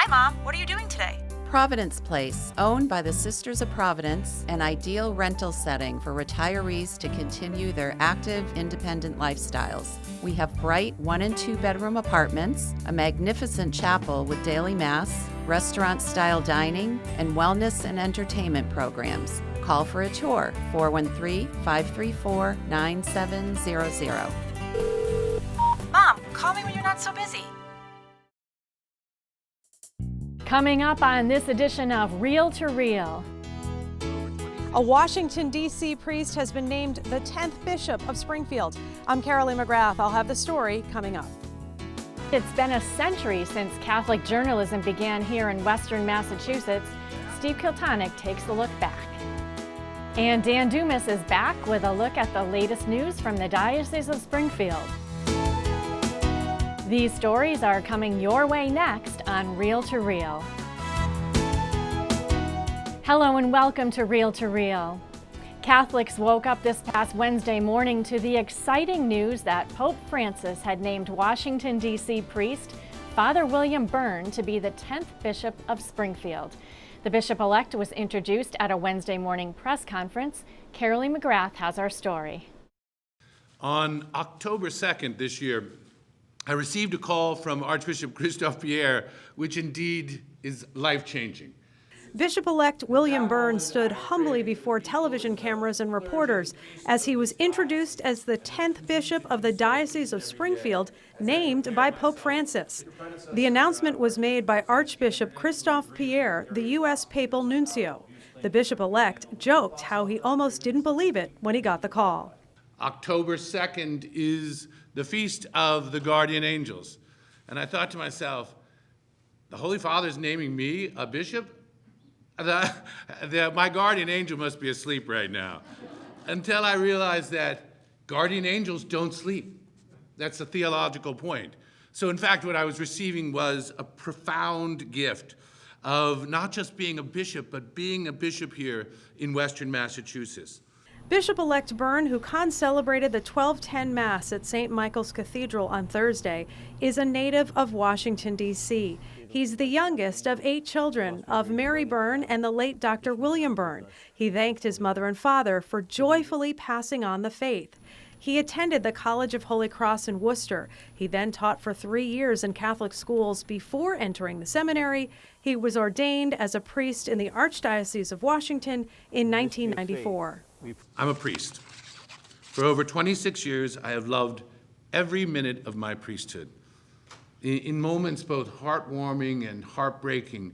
Hi, Mom. What are you doing today? Providence Place, owned by the Sisters of Providence, an ideal rental setting for retirees to continue their active, independent lifestyles. We have bright 1- and 2-bedroom apartments, a magnificent chapel with daily mass, restaurant-style dining, and wellness and entertainment programs. Call for a tour, 413-534-9700. Mom, call me when you're not so busy. Coming up on this edition of Reel to Reel. A Washington, D.C. priest has been named the 10th Bishop of Springfield. I'm Carolee McGrath. I'll have the story coming up. It's been a century since Catholic journalism began here in Western Massachusetts. Steve Kiltonick takes a look back. And Dan Dumas is back with a look at the latest news from the Diocese of Springfield. These stories are coming your way next on Reel to Reel. Hello and welcome to Reel to Reel. Catholics woke up this past Wednesday morning to the exciting news that Pope Francis had named Washington, D.C. priest Father William Byrne to be the 10th Bishop of Springfield. The bishop-elect was introduced at a Wednesday morning press conference. Carolee McGrath has our story. On October 2nd this year, I received a call from Archbishop Christophe Pierre, which indeed is life-changing. Bishop-elect William Byrne stood humbly before television cameras and reporters as he was introduced as the 10th Bishop of the Diocese of Springfield, named by Pope Francis. The announcement was made by Archbishop Christophe Pierre, the U.S. Papal Nuncio. The bishop-elect joked how he almost didn't believe it when he got the call. October 2nd is the feast of the guardian angels. And I thought to myself, the Holy Father's naming me a bishop? My guardian angel must be asleep right now. Until I realized that guardian angels don't sleep. That's a theological point. So in fact, what I was receiving was a profound gift of not just being a bishop, but being a bishop here in Western Massachusetts. Bishop-elect Byrne, who celebrated the 1210 Mass at St. Michael's Cathedral on Thursday, is a native of Washington, D.C. He's the youngest of 8 children of Mary Byrne and the late Dr. William Byrne. He thanked his mother and father for joyfully passing on the faith. He attended the College of Holy Cross in Worcester. He then taught for 3 years in Catholic schools before entering the seminary. He was ordained as a priest in the Archdiocese of Washington in 1994. I'm a priest. For over 26 years, I have loved every minute of my priesthood. In moments both heartwarming and heartbreaking,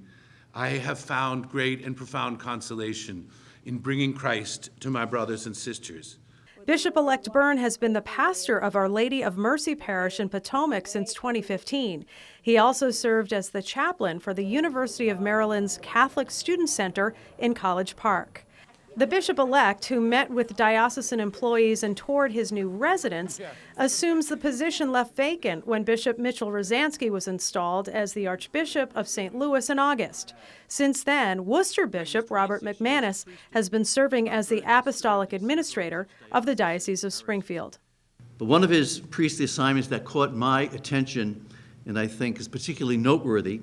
I have found great and profound consolation in bringing Christ to my brothers and sisters. Bishop-elect Byrne has been the pastor of Our Lady of Mercy Parish in Potomac since 2015. He also served as the chaplain for the University of Maryland's Catholic Student Center in College Park. The bishop-elect, who met with diocesan employees and toured his new residence, assumes the position left vacant when Bishop Mitchell Rosansky was installed as the Archbishop of St. Louis in August. Since then, Worcester Bishop Robert McManus has been serving as the apostolic administrator of the Diocese of Springfield. But one of his priestly assignments that caught my attention, and I think is particularly noteworthy,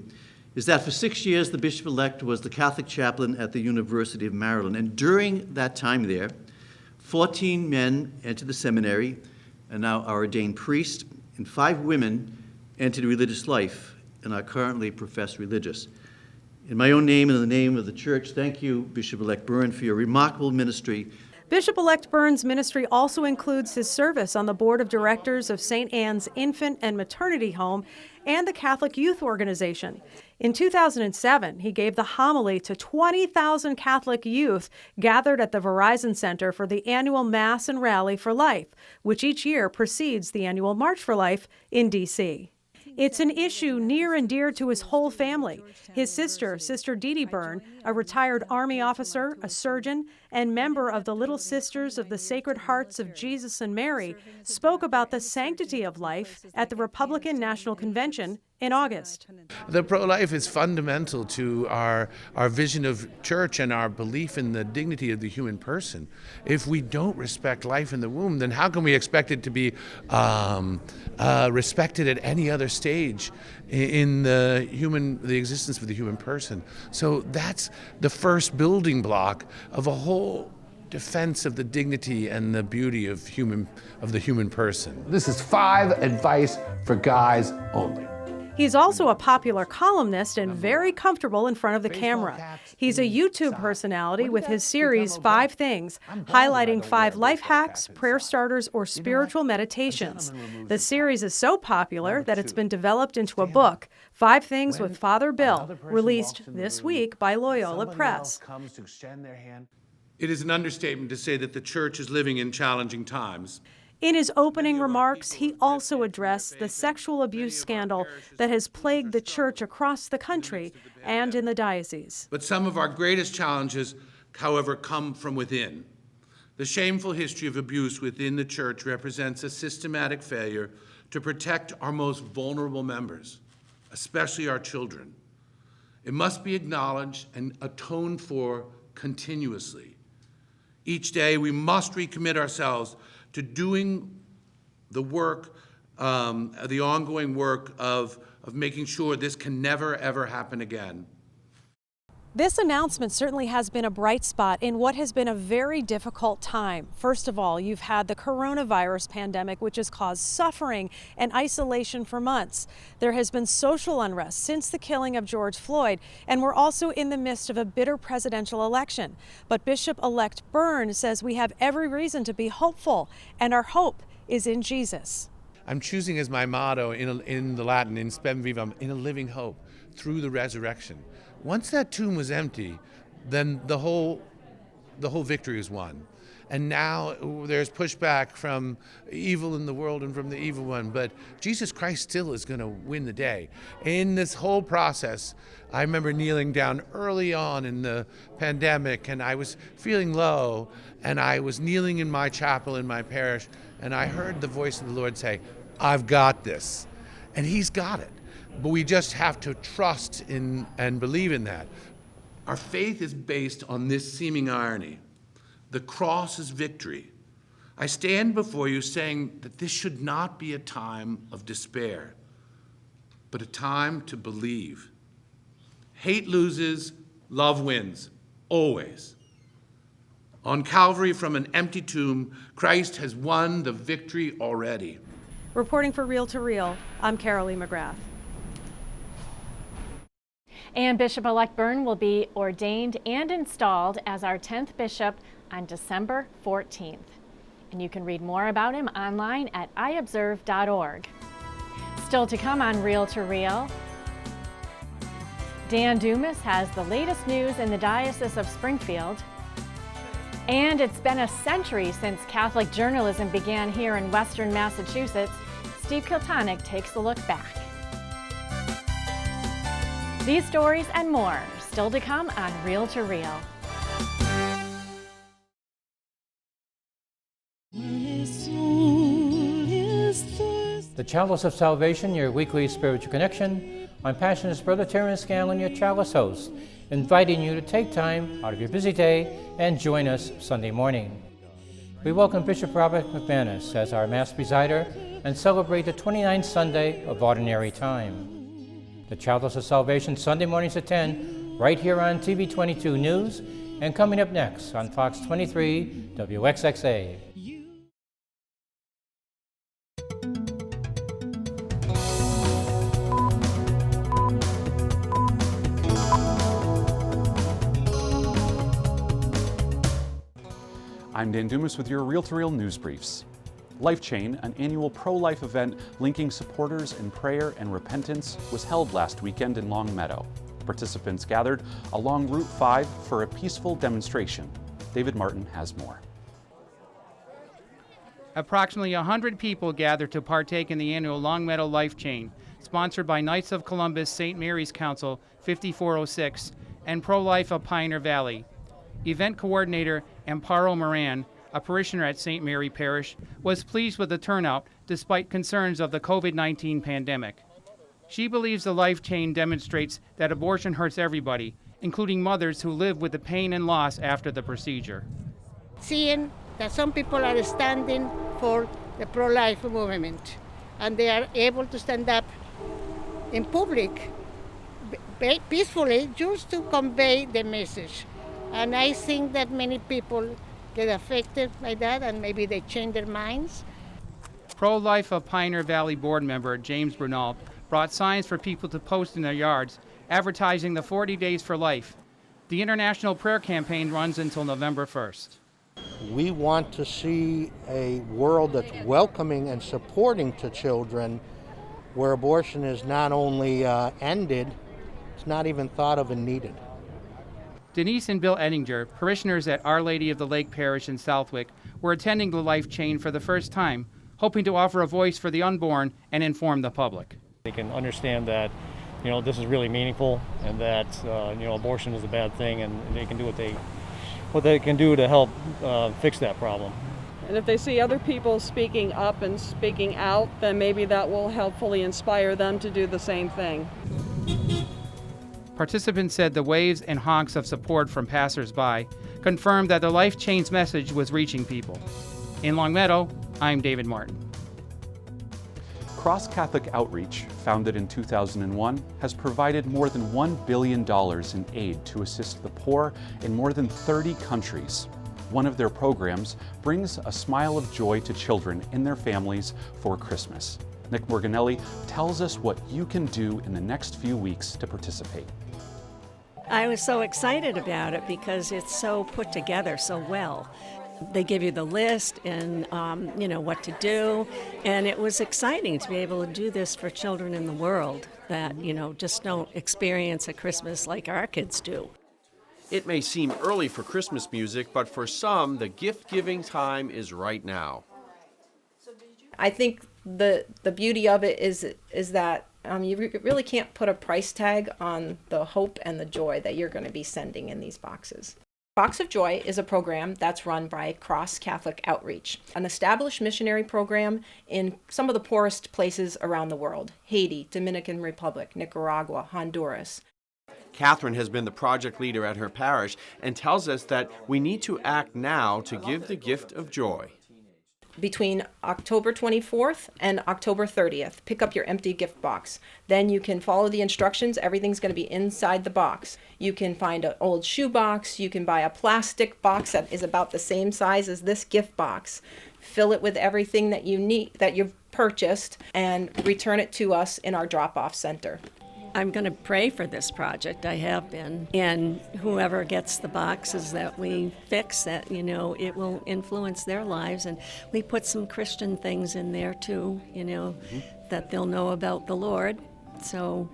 is that for 6 years the bishop-elect was the Catholic chaplain at the University of Maryland. And during that time there, 14 men entered the seminary and now are ordained priests, and 5 women entered religious life and are currently professed religious. In my own name and in the name of the Church, thank you, Bishop-elect Byrne, for your remarkable ministry. Bishop-elect Byrne's ministry also includes his service on the board of directors of St. Anne's Infant and Maternity Home and the Catholic Youth Organization. In 2007, he gave the homily to 20,000 Catholic youth gathered at the Verizon Center for the annual Mass and Rally for Life, which each year precedes the annual March for Life in D.C. It's an issue near and dear to his whole family. His sister, Sister Dee Dee Byrne, a retired Army officer, a surgeon, and member of the Little Sisters of the Sacred Hearts of Jesus and Mary, spoke about the sanctity of life at the Republican National Convention in August. The pro-life is fundamental to our vision of church and our belief in the dignity of the human person. If we don't respect life in the womb, then how can we expect it to be respected at any other stage in the existence of the human person? So that's the first building block of a whole defense of the dignity and the beauty of the human person. This is 5 advice for guys only. He's also a popular columnist and very comfortable in front of the camera. He's a YouTube personality with his series 5 Things, highlighting 5 life hacks, prayer starters, or spiritual meditations. The series is so popular that it's been developed into a book, 5 Things with Father Bill, released this week by Loyola Press. It is an understatement to say that the church is living in challenging times. In his opening remarks, he also addressed the sexual abuse scandal that has plagued the church across the country and in the diocese. But some of our greatest challenges, however, come from within. The shameful history of abuse within the church represents a systematic failure to protect our most vulnerable members, especially our children. It must be acknowledged and atoned for continuously. Each day, we must recommit ourselves to doing the work, the ongoing work of making sure this can never, ever happen again. This announcement certainly has been a bright spot in what has been a very difficult time. First of all, you've had the coronavirus pandemic, which has caused suffering and isolation for months. There has been social unrest since the killing of George Floyd, and we're also in the midst of a bitter presidential election. But Bishop-elect Byrne says we have every reason to be hopeful, and our hope is in Jesus. I'm choosing as my motto in the Latin, in Spem Vivum, in a living hope, through the resurrection. Once that tomb was empty, then the whole victory was won. And now there's pushback from evil in the world and from the evil one, but Jesus Christ still is going to win the day. In this whole process, I remember kneeling down early on in the pandemic, and I was feeling low, and I was kneeling in my chapel in my parish, and I heard the voice of the Lord say, "I've got this." And He's got it. But we just have to trust in and believe in that. Our faith is based on this seeming irony. The cross is victory. I stand before you saying that this should not be a time of despair, but a time to believe. Hate loses, love wins, always. On Calvary from an empty tomb, Christ has won the victory already. Reporting for Real to Real, I'm Carolee McGrath. And Bishop-elect Byrne will be ordained and installed as our 10th bishop on December 14th. And you can read more about him online at iobserve.org. Still to come on Real to Real, Dan Dumas has the latest news in the Diocese of Springfield. And it's been a century since Catholic journalism began here in Western Massachusetts. Steve Kiltonick takes a look back. These stories and more still to come on Real to Real. The Chalice of Salvation, your weekly spiritual connection. I'm Passionist Brother Terrence Scanlon, your Chalice host, inviting you to take time out of your busy day and join us Sunday morning. We welcome Bishop Robert McManus as our Mass presider and celebrate the 29th Sunday of Ordinary Time. The Chalice of Salvation, Sunday mornings at 10, right here on TV 22 News, and coming up next on Fox 23 WXXA. I'm Dan Dumas with your Real to Real news briefs. Life Chain, an annual pro-life event linking supporters in prayer and repentance, was held last weekend in Long Meadow. Participants gathered along Route 5 for a peaceful demonstration. David Martin has more. Approximately 100 people gathered to partake in the annual Long Meadow Life Chain, sponsored by Knights of Columbus St. Mary's Council 5406 and Pro-Life of Pioneer Valley. Event coordinator Amparo Moran, a parishioner at St. Mary Parish, was pleased with the turnout despite concerns of the COVID-19 pandemic. She believes the life chain demonstrates that abortion hurts everybody, including mothers who live with the pain and loss after the procedure. Seeing that some people are standing for the pro-life movement and they are able to stand up in public peacefully just to convey the message. And I think that many people get affected by that and maybe they change their minds. Pro-Life of Pioneer Valley board member James Brunel brought signs for people to post in their yards, advertising the 40 Days for Life. The International Prayer Campaign runs until November 1st. We want to see a world that's welcoming and supporting to children, where abortion is not only ended, it's not even thought of and needed. Denise and Bill Ettinger, parishioners at Our Lady of the Lake Parish in Southwick, were attending the Life Chain for the first time, hoping to offer a voice for the unborn and inform the public. They can understand that, this is really meaningful, and that, abortion is a bad thing, and they can do what they can do to help fix that problem. And if they see other people speaking up and speaking out, then maybe that will helpfully inspire them to do the same thing. Participants said the waves and honks of support from passers-by confirmed that the Life Chain's message was reaching people. In Longmeadow, I'm David Martin. Cross Catholic Outreach, founded in 2001, has provided more than $1 billion in aid to assist the poor in more than 30 countries. One of their programs brings a smile of joy to children and their families for Christmas. Nick Morganelli tells us what you can do in the next few weeks to participate. I was so excited about it because it's so put together so well. They give you the list and, what to do. And it was exciting to be able to do this for children in the world that, just don't experience a Christmas like our kids do. It may seem early for Christmas music, but for some, the gift-giving time is right now. I think the beauty of it is that you really can't put a price tag on the hope and the joy that you're going to be sending in these boxes. Box of Joy is a program that's run by Cross Catholic Outreach, an established missionary program in some of the poorest places around the world: Haiti, Dominican Republic, Nicaragua, Honduras. Catherine has been the project leader at her parish and tells us that we need to act now to give the gift of joy. Between October 24th and October 30th, pick up your empty gift box. Then you can follow the instructions. Everything's going to be inside the box. You can find an old shoe box. You can buy a plastic box that is about the same size as this gift box. Fill it with everything that you need, that you've purchased, and return it to us in our drop-off center. I'm going to pray for this project. I have been. And whoever gets the boxes that we fix, that, it will influence their lives. And we put some Christian things in there too, that they'll know about the Lord. So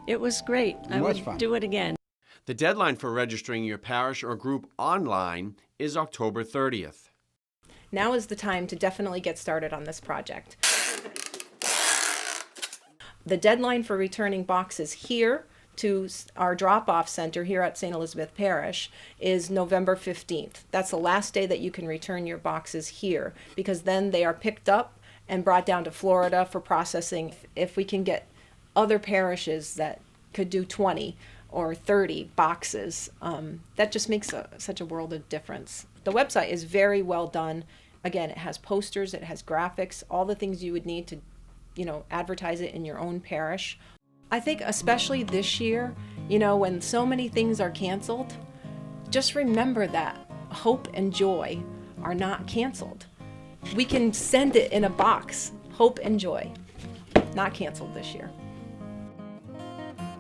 it was great. I would do it again. The deadline for registering your parish or group online is October 30th. Now is the time to definitely get started on this project. The deadline for returning boxes here to our drop-off center here at St. Elizabeth Parish is November 15th. That's the last day that you can return your boxes here, because then they are picked up and brought down to Florida for processing. If we can get other parishes that could do 20 or 30 boxes, that just makes such a world of difference. The website is very well done. Again, it has posters, it has graphics, all the things you would need to advertise it in your own parish. I think especially this year, when so many things are canceled, just remember that hope and joy are not canceled. We can send it in a box. Hope and joy, not canceled this year.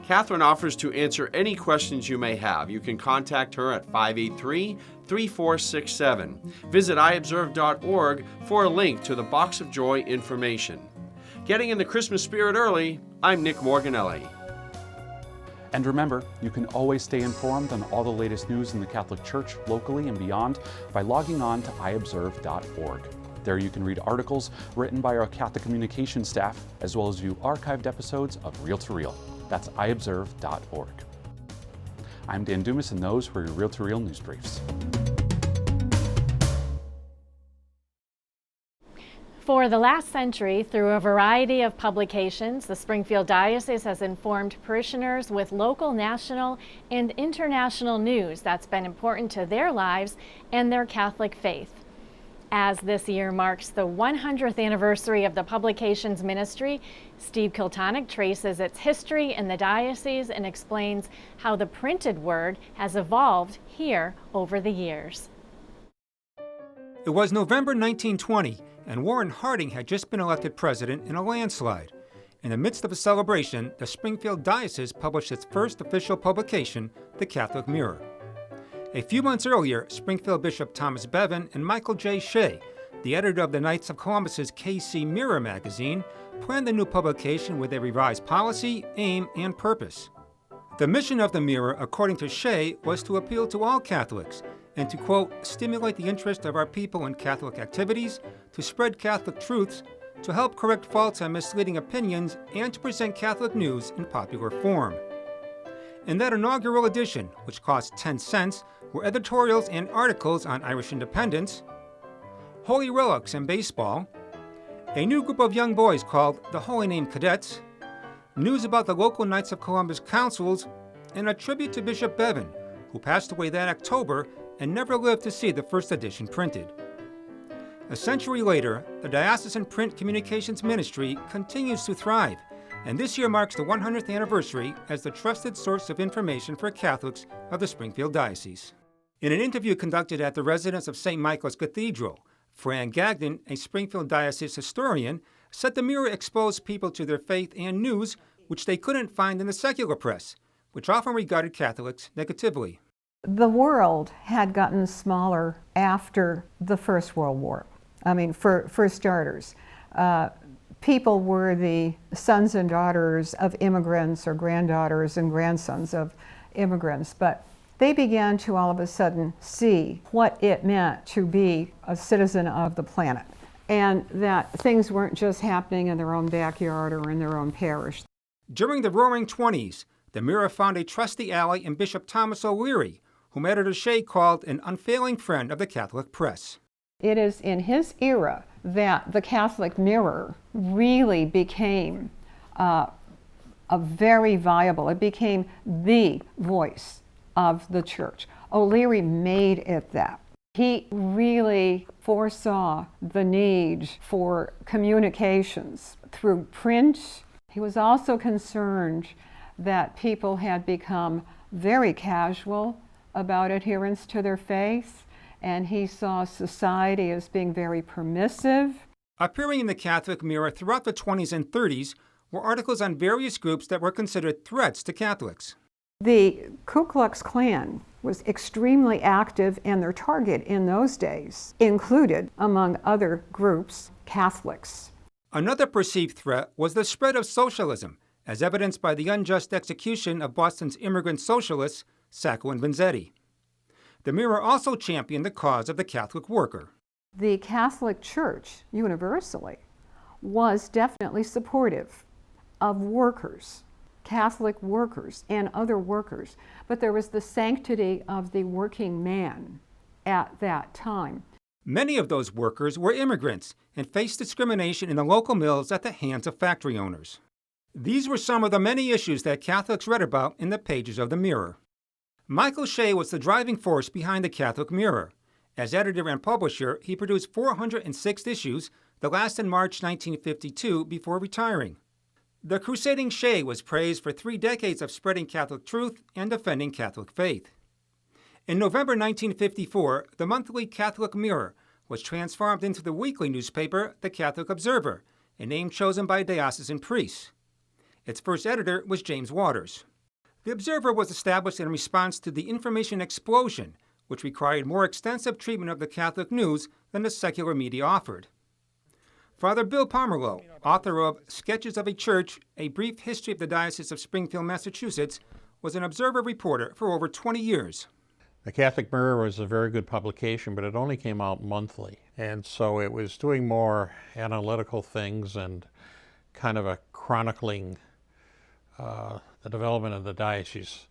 Catherine offers to answer any questions you may have. You can contact her at 583-3467. Visit iobserve.org for a link to the Box of Joy information. Getting in the Christmas spirit early, I'm Nick Morganelli. And remember, you can always stay informed on all the latest news in the Catholic Church, locally and beyond, by logging on to iobserve.org. There you can read articles written by our Catholic communication staff, as well as view archived episodes of Real to Real. That's iobserve.org. I'm Dan Dumas, and those were your Real to Real news briefs. For the last century, through a variety of publications, the Springfield Diocese has informed parishioners with local, national, and international news that's been important to their lives and their Catholic faith. As this year marks the 100th anniversary of the publication's ministry, Steve Kiltonick traces its history in the diocese and explains how the printed word has evolved here over the years. It was November 1920, and Warren Harding had just been elected president in a landslide. In the midst of a celebration, the Springfield Diocese published its first official publication, the Catholic Mirror. A few months earlier, Springfield Bishop Thomas Bevan and Michael J. Shea, the editor of the Knights of Columbus's KC Mirror magazine, planned the new publication with a revised policy, aim, and purpose. The mission of the Mirror, according to Shea, was to appeal to all Catholics and to, quote, stimulate the interest of our people in Catholic activities, to spread Catholic truths, to help correct false and misleading opinions, and to present Catholic news in popular form. In that inaugural edition, which cost 10 cents, were editorials and articles on Irish independence, holy relics and baseball, a new group of young boys called the Holy Name Cadets, news about the local Knights of Columbus councils, and a tribute to Bishop Bevan, who passed away that October and never lived to see the first edition printed. A century later, the Diocesan Print Communications Ministry continues to thrive, and this year marks the 100th anniversary as the trusted source of information for Catholics of the Springfield Diocese. In an interview conducted at the residence of St. Michael's Cathedral, Fran Gagnon, a Springfield Diocese historian, said the Mirror exposed people to their faith and news which they couldn't find in the secular press, which often regarded Catholics negatively. The world had gotten smaller after the First World War. I mean, for starters, people were the sons and daughters of immigrants or granddaughters and grandsons of immigrants, but they began to all of a sudden see what it meant to be a citizen of the planet, and that things weren't just happening in their own backyard or in their own parish. During the Roaring '20s, the Mirror found a trusty ally in Bishop Thomas O'Leary, whom editor Shea called an unfailing friend of the Catholic press. It is in his era that the Catholic Mirror really became it became the voice of the church. O'Leary made it that. He really foresaw the need for communications through print. He was also concerned that people had become very casual about adherence to their faith, and he saw society as being very permissive. Appearing in the Catholic Mirror throughout the 20s and 30s were articles on various groups that were considered threats to Catholics. The Ku Klux Klan was extremely active, and their target in those days included, among other groups, Catholics. Another perceived threat was the spread of socialism, as evidenced by the unjust execution of Boston's immigrant socialists, Sacco and Vanzetti. The Mirror also championed the cause of the Catholic worker. The Catholic Church, universally, was definitely supportive of workers, Catholic workers and other workers, but there was the sanctity of the working man at that time. Many of those workers were immigrants and faced discrimination in the local mills at the hands of factory owners. These were some of the many issues that Catholics read about in the pages of the Mirror. Michael Shea was the driving force behind the Catholic Mirror. As editor and publisher, he produced 406 issues, the last in March 1952, before retiring. The crusading Shea was praised for 3 decades of spreading Catholic truth and defending Catholic faith. In November 1954, the monthly Catholic Mirror was transformed into the weekly newspaper, The Catholic Observer, a name chosen by diocesan priests. Its first editor was James Waters. The Observer was established in response to the information explosion, which required more extensive treatment of the Catholic news than the secular media offered. Father Bill Pomerleau, author of Sketches of a Church, A Brief History of the Diocese of Springfield, Massachusetts, was an Observer reporter for over 20 years. The Catholic Mirror was a very good publication, but it only came out monthly. And so it was doing more analytical things and kind of a chronicling the development of the diocese.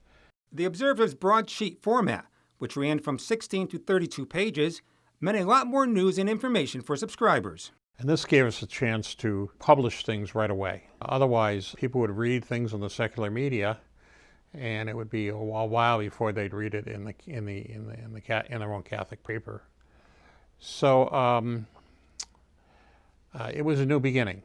The Observer's broadsheet format, which ran from 16 to 32 pages, meant a lot more news and information for subscribers. And this gave us a chance to publish things right away. Otherwise, people would read things on the secular media, and it would be a while before they'd read it in their own Catholic paper. So it was a new beginning.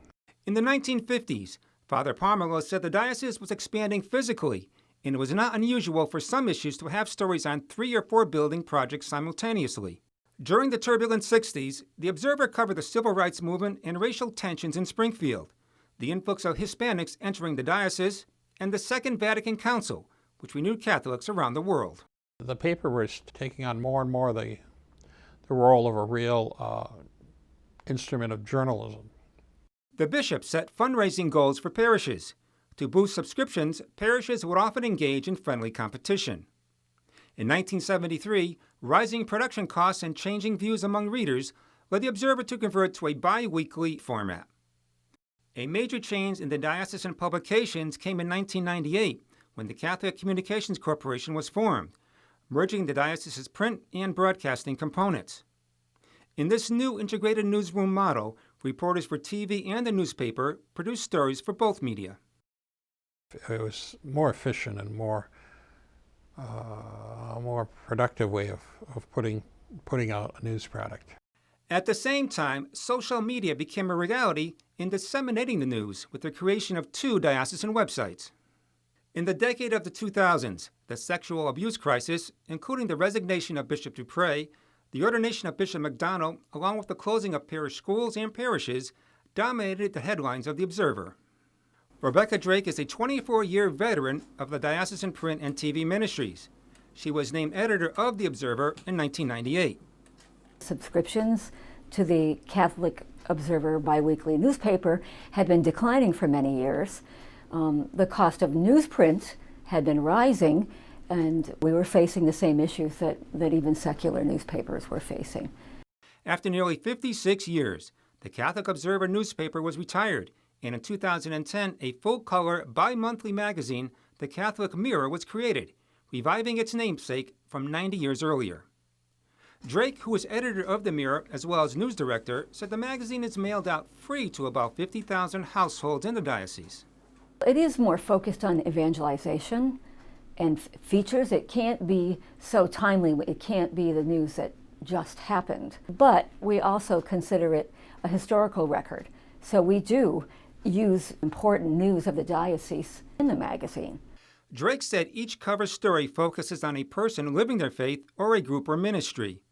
In the 1950s, Father Pomerleau said the diocese was expanding physically, and it was not unusual for some issues to have stories on 3 or 4 building projects simultaneously. During the turbulent 60s, the Observer covered the civil rights movement and racial tensions in Springfield, the influx of Hispanics entering the diocese, and the Second Vatican Council, which renewed Catholics around the world. The paper was taking on more and more the role of a real instrument of journalism. The bishop set fundraising goals for parishes. To boost subscriptions, parishes would often engage in friendly competition. In 1973, rising production costs and changing views among readers led the Observer to convert to a bi-weekly format. A major change in the diocesan publications came in 1998 when the Catholic Communications Corporation was formed, merging the diocese's print and broadcasting components. In this new integrated newsroom model, reporters for TV and the newspaper produced stories for both media. It was more efficient and a more productive way of putting out a news product. At the same time, social media became a reality in disseminating the news with the creation of 2 diocesan websites. In the decade of the 2000s, the sexual abuse crisis, including the resignation of Bishop Dupre, the ordination of Bishop McDonald, along with the closing of parish schools and parishes, dominated the headlines of the Observer. Rebecca Drake is a 24-year veteran of the diocesan print and TV ministries. She was named editor of the Observer in 1998. Subscriptions to the Catholic Observer biweekly newspaper had been declining for many years. The cost of newsprint had been rising, and we were facing the same issues that even secular newspapers were facing. After nearly 56 years, the Catholic Observer newspaper was retired, and in 2010, a full-color, bi-monthly magazine, The Catholic Mirror, was created, reviving its namesake from 90 years earlier. Drake, who is editor of The Mirror as well as news director, said the magazine is mailed out free to about 50,000 households in the diocese. It is more focused on evangelization and features. It can't be so timely. It can't be the news that just happened. But we also consider it a historical record. So we do use important news of the diocese in the magazine. Drake said each cover story focuses on a person living their faith or a group or ministry.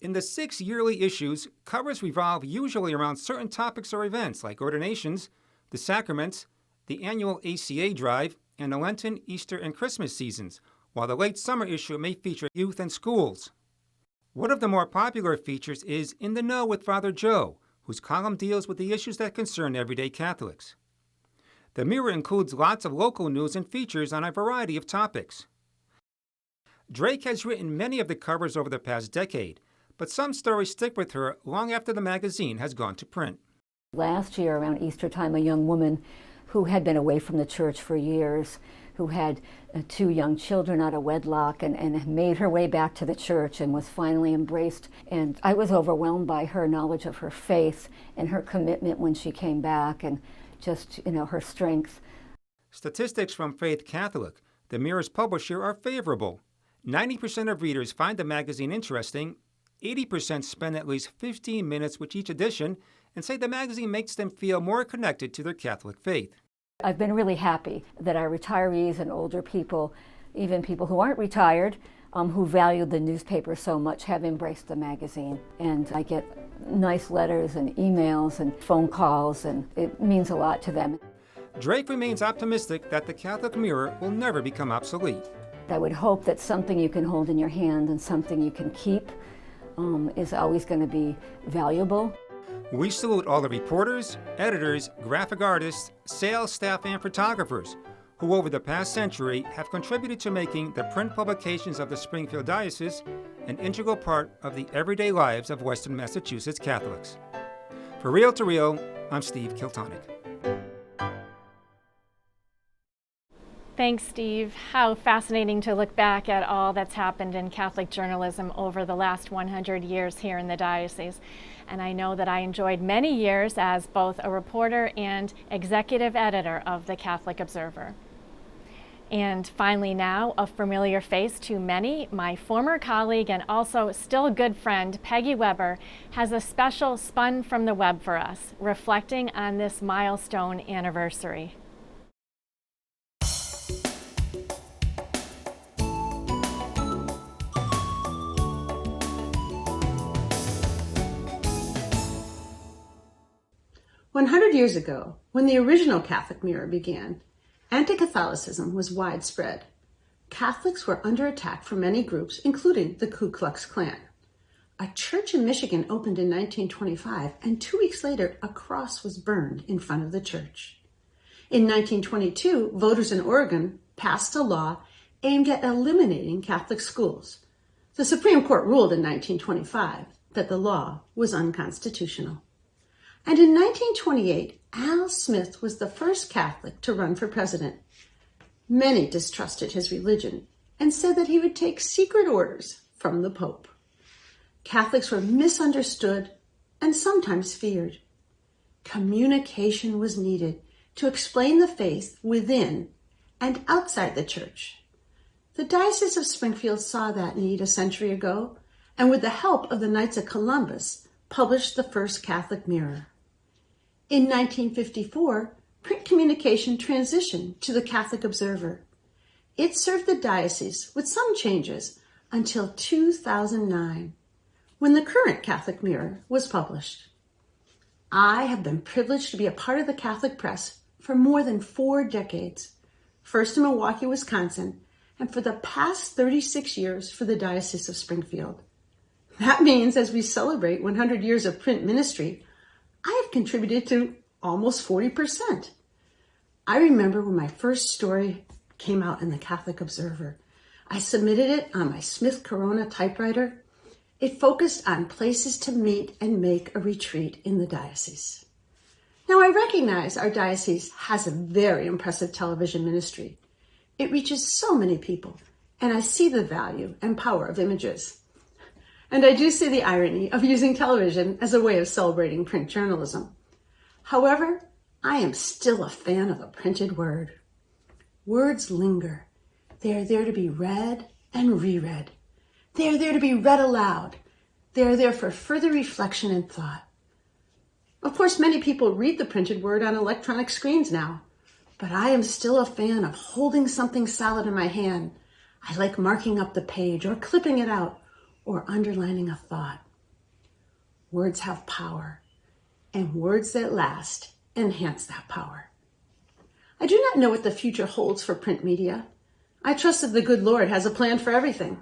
In the 6 yearly issues, covers revolve usually around certain topics or events like ordinations, the sacraments, the annual ACA drive, and the Lenten, Easter, and Christmas seasons, while the late summer issue may feature youth and schools. One of the more popular features is In the Know with Father Joe, whose column deals with the issues that concern everyday Catholics. The Mirror includes lots of local news and features on a variety of topics. Drake has written many of the covers over the past decade, but some stories stick with her long after the magazine has gone to print. Last year, around Easter time, a young woman who had been away from the church for years, who had 2 young children out of wedlock and made her way back to the church and was finally embraced. And I was overwhelmed by her knowledge of her faith and her commitment when she came back and just, her strength. Statistics from Faith Catholic, the Mirror's publisher, are favorable. 90% of readers find the magazine interesting, 80% spend at least 15 minutes with each edition, and say the magazine makes them feel more connected to their Catholic faith. I've been really happy that our retirees and older people, even people who aren't retired, who value the newspaper so much, have embraced the magazine. And I get nice letters and emails and phone calls, and it means a lot to them. Drake remains optimistic that the Catholic Mirror will never become obsolete. I would hope that something you can hold in your hand and something you can keep is always going to be valuable. We salute all the reporters, editors, graphic artists, sales staff, and photographers who over the past century have contributed to making the print publications of the Springfield Diocese an integral part of the everyday lives of Western Massachusetts Catholics. For Real to Real, I'm Steve Kiltonic. Thanks, Steve. How fascinating to look back at all that's happened in Catholic journalism over the last 100 years here in the diocese. And I know that I enjoyed many years as both a reporter and executive editor of the Catholic Observer. And finally now, a familiar face to many, my former colleague and also still good friend, Peggy Weber, has a special Spun from the Web for us, reflecting on this milestone anniversary. "100 years ago, when the original Catholic Mirror began, anti-Catholicism was widespread. Catholics were under attack from many groups, including the Ku Klux Klan. A church in Michigan opened in 1925, and 2 weeks later, a cross was burned in front of the church. In 1922, voters in Oregon passed a law aimed at eliminating Catholic schools. The Supreme Court ruled in 1925 that the law was unconstitutional. And in 1928, Al Smith was the first Catholic to run for president. Many distrusted his religion and said that he would take secret orders from the Pope. Catholics were misunderstood and sometimes feared. Communication was needed to explain the faith within and outside the church. The Diocese of Springfield saw that need a century ago, and with the help of the Knights of Columbus, published the first Catholic Mirror. In 1954, print communication transitioned to the Catholic Observer. It served the diocese with some changes until 2009, when the current Catholic Mirror was published. I have been privileged to be a part of the Catholic press for more than 4 decades, first in Milwaukee, Wisconsin, and for the past 36 years for the Diocese of Springfield. That means as we celebrate 100 years of print ministry, I have contributed to almost 40%. I remember when my first story came out in the Catholic Observer. I submitted it on my Smith Corona typewriter. It focused on places to meet and make a retreat in the diocese. Now, I recognize our diocese has a very impressive television ministry. It reaches so many people, and I see the value and power of images. And I do see the irony of using television as a way of celebrating print journalism. However, I am still a fan of the printed word. Words linger. They are there to be read and reread. They are there to be read aloud. They are there for further reflection and thought. Of course, many people read the printed word on electronic screens now, but I am still a fan of holding something solid in my hand. I like marking up the page or clipping it out, or underlining a thought. Words have power, and words that last enhance that power. I do not know what the future holds for print media. I trust that the good Lord has a plan for everything.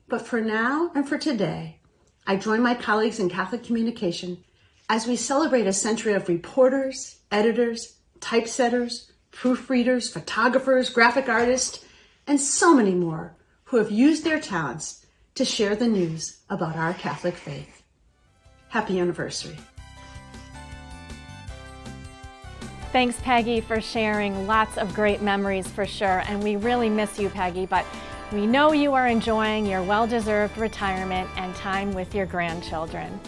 But for now and for today, I join my colleagues in Catholic communication as we celebrate a century of reporters, editors, typesetters, proofreaders, photographers, graphic artists, and so many more who have used their talents to share the news about our Catholic faith. Happy anniversary. Thanks, Peggy, for sharing lots of great memories for sure. And we really miss you, Peggy, but we know you are enjoying your well-deserved retirement and time with your grandchildren.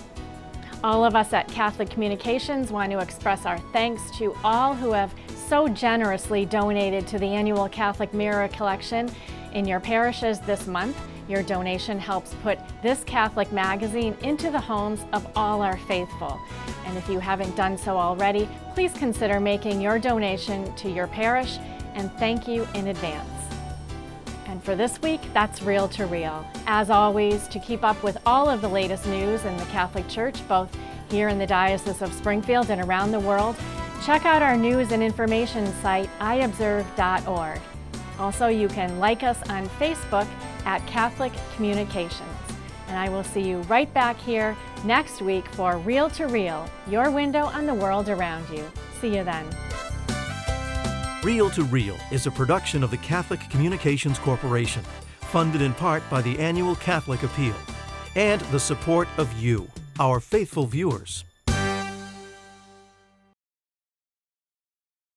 All of us at Catholic Communications want to express our thanks to all who have so generously donated to the annual Catholic Mirror collection in your parishes this month. Your donation helps put this Catholic magazine into the homes of all our faithful. And if you haven't done so already, please consider making your donation to your parish, and thank you in advance. And for this week, that's Real to Real. As always, to keep up with all of the latest news in the Catholic Church, both here in the Diocese of Springfield and around the world, check out our news and information site, iobserve.org. Also, you can like us on Facebook at Catholic Communications. And I will see you right back here next week for Real to Real, your window on the world around you. See you then. Real to Real is a production of the Catholic Communications Corporation, funded in part by the annual Catholic Appeal, and the support of you, our faithful viewers.